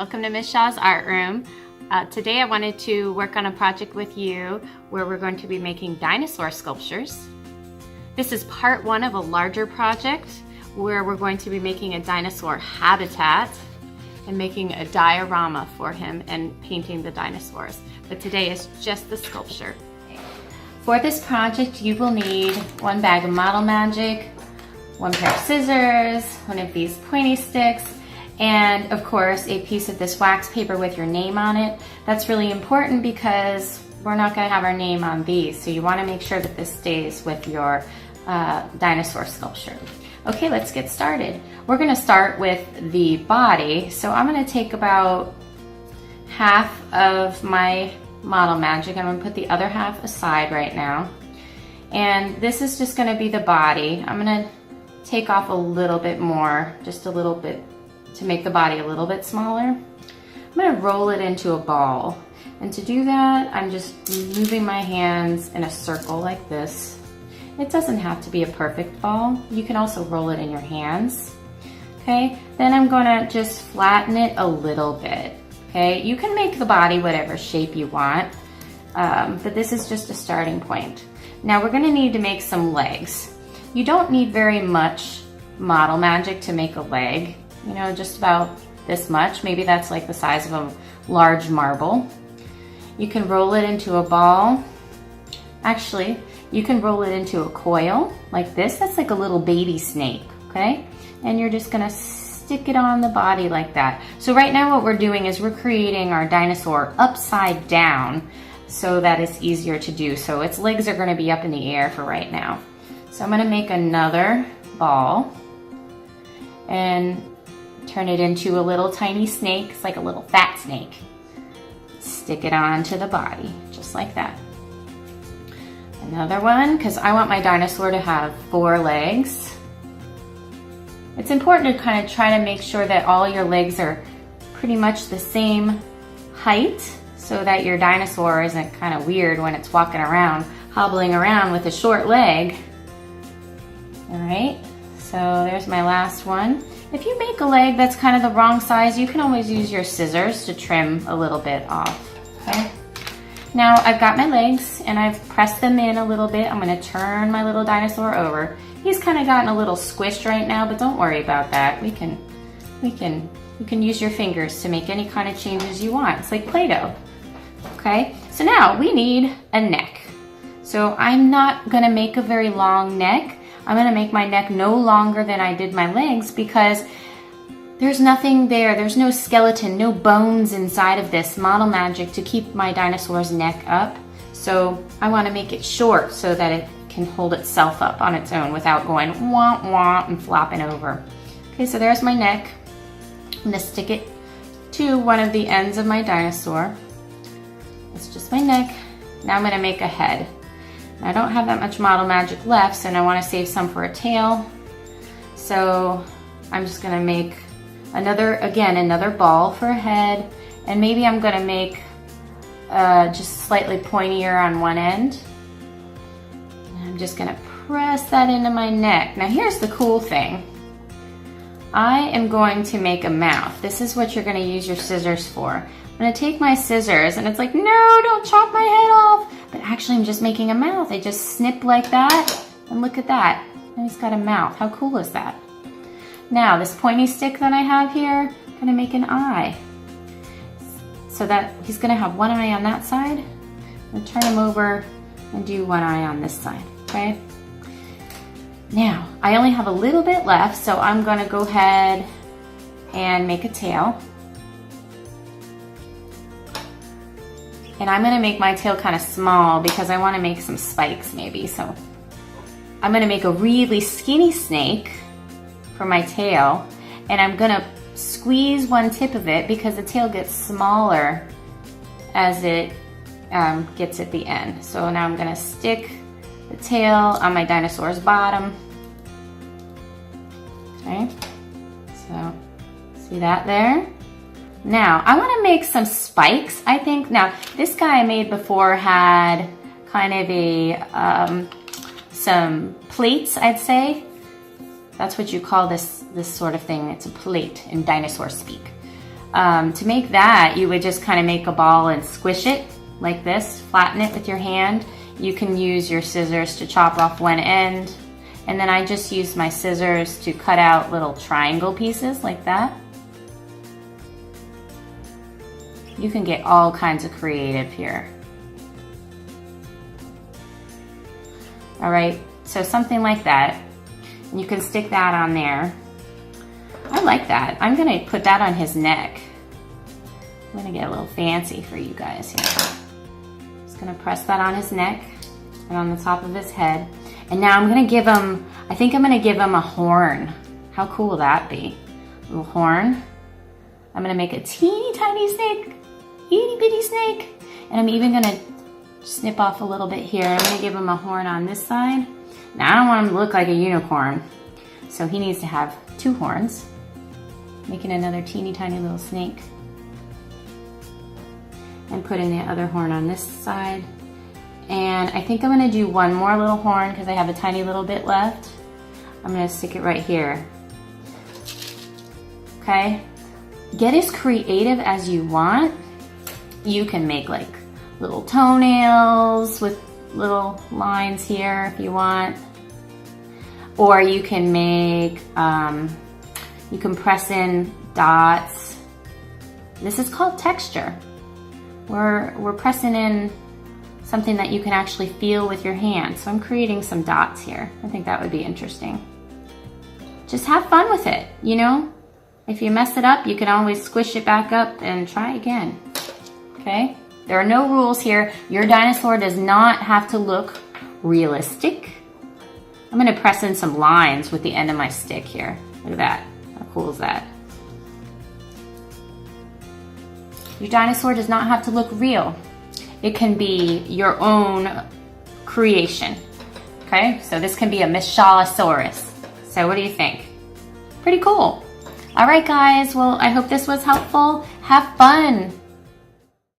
welcome to Miss Shaw's Art Room. Today I wanted to work on a project with you where we're going to be making dinosaur sculptures. This is part one of a larger project where we're going to be making a dinosaur habitat and making a diorama for him and painting the dinosaurs. But today is just the sculpture. For this project you will need one bag of Model Magic, one pair of scissors, one of these pointy sticks, and of course a piece of this wax paper with your name on it. That's really important because we're not going to have our name on these, so you want to make sure that this stays with your dinosaur sculpture. Okay, let's get started. We're going to start with the body, so I'm going to take about half of my Model Magic. I'm going to put the other half aside right now, and this is just going to be the body. I'm going to take off a little bit more, just a little bit, to make the body a little bit smaller. I'm going to roll it into a ball, and to do that I'm just moving my hands in a circle like this. It doesn't have to be a perfect ball. You can also roll it in your hands. Okay, then I'm going to just flatten it a little bit. Okay, you can make the body whatever shape you want, but this is just a starting point. Now we're going to need to make some legs. You don't need very much Model Magic to make a leg. You know, just about this much. Maybe that's like the size of a large marble. You can roll it into a ball. Actually, you can roll it into a coil like this. That's like a little baby snake, okay? And you're just gonna stick it on the body like that. So right now what we're doing is we're creating our dinosaur upside down so that it's easier to do. So its legs are gonna be up in the air for right now. So I'm gonna make another ball and turn it into a little tiny snake. It's like a little fat snake. Stick it onto the body, just like that. Another one, because I want my dinosaur to have 4 legs. It's important to kind of try to make sure that all your legs are pretty much the same height so that your dinosaur isn't kind of weird when it's walking around, hobbling around with a short leg. All right, so there's my last one. If you make a leg that's kind of the wrong size, you can always use your scissors to trim a little bit off, okay? Now I've got my legs and I've pressed them in a little bit. I'm gonna turn my little dinosaur over. He's kind of gotten a little squished right now, but don't worry about that. You can use your fingers to make any kind of changes you want. It's like Play-Doh, okay? So now we need a neck. So I'm not gonna make a very long neck. I'm gonna make my neck no longer than I did my legs because there's nothing there. There's no skeleton, no bones inside of this Model Magic to keep my dinosaur's neck up. So I wanna make it short so that it can hold itself up on its own without going womp womp and flopping over. Okay, so there's my neck. I'm gonna stick it to one of the ends of my dinosaur. It's just my neck. Now I'm gonna make a head. I don't have that much Model Magic left, so I want to save some for a tail. So I'm just going to make another ball for a head, and maybe I'm going to make just slightly pointier on one end. And I'm just going to press that into my neck. Now here's the cool thing. I am going to make a mouth. This is what you're going to use your scissors for. I'm going to take my scissors, and it's like, no, don't chop my head off. But actually I'm just making a mouth. I just snip like that, and look at that. And he's got a mouth. How cool is that? Now this pointy stick that I have here, I'm gonna make an eye. So that he's gonna have one eye on that side. I'm gonna turn him over and do one eye on this side, okay? Now, I only have a little bit left, so I'm gonna go ahead and make a tail. And I'm gonna make my tail kind of small because I wanna make some spikes maybe. So I'm gonna make a really skinny snake for my tail, and I'm gonna squeeze one tip of it because the tail gets smaller as it gets at the end. So now I'm gonna stick the tail on my dinosaur's bottom. Okay, so see that there? Now, I want to make some spikes, I think. Now, this guy I made before had kind of a, some plates, I'd say. That's what you call this sort of thing. It's a plate in dinosaur speak. To make that, you would just kind of make a ball and squish it like this, flatten it with your hand. You can use your scissors to chop off one end, and then I just used my scissors to cut out little triangle pieces like that. You can get all kinds of creative here. All right, so something like that. And you can stick that on there. I like that. I'm gonna put that on his neck. I'm gonna get a little fancy for you guys here. Just gonna press that on his neck and on the top of his head. And now I'm gonna give him, I think I'm gonna give him a horn. How cool will that be? A little horn. I'm gonna make a teeny tiny snake, itty bitty snake. And I'm even gonna snip off a little bit here. I'm gonna give him a horn on this side. Now I don't want him to look like a unicorn, so he needs to have 2 horns. Making another teeny tiny little snake. And putting the other horn on this side. And I think I'm gonna do one more little horn because I have a tiny little bit left. I'm gonna stick it right here. Okay? Get as creative as you want. You can make like little toenails with little lines here if you want. Or you can make, you can press in dots. This is called texture. We're pressing in something that you can actually feel with your hand. So I'm creating some dots here. I think that would be interesting. Just have fun with it, you know? If you mess it up, you can always squish it back up and try again, okay? There are no rules here. Your dinosaur does not have to look realistic. I'm gonna press in some lines with the end of my stick here. Look at that, how cool is that? Your dinosaur does not have to look real. It can be your own creation, okay? So this can be a Mishalosaurus. So what do you think? Pretty cool. All right, guys, well, I hope this was helpful. Have fun.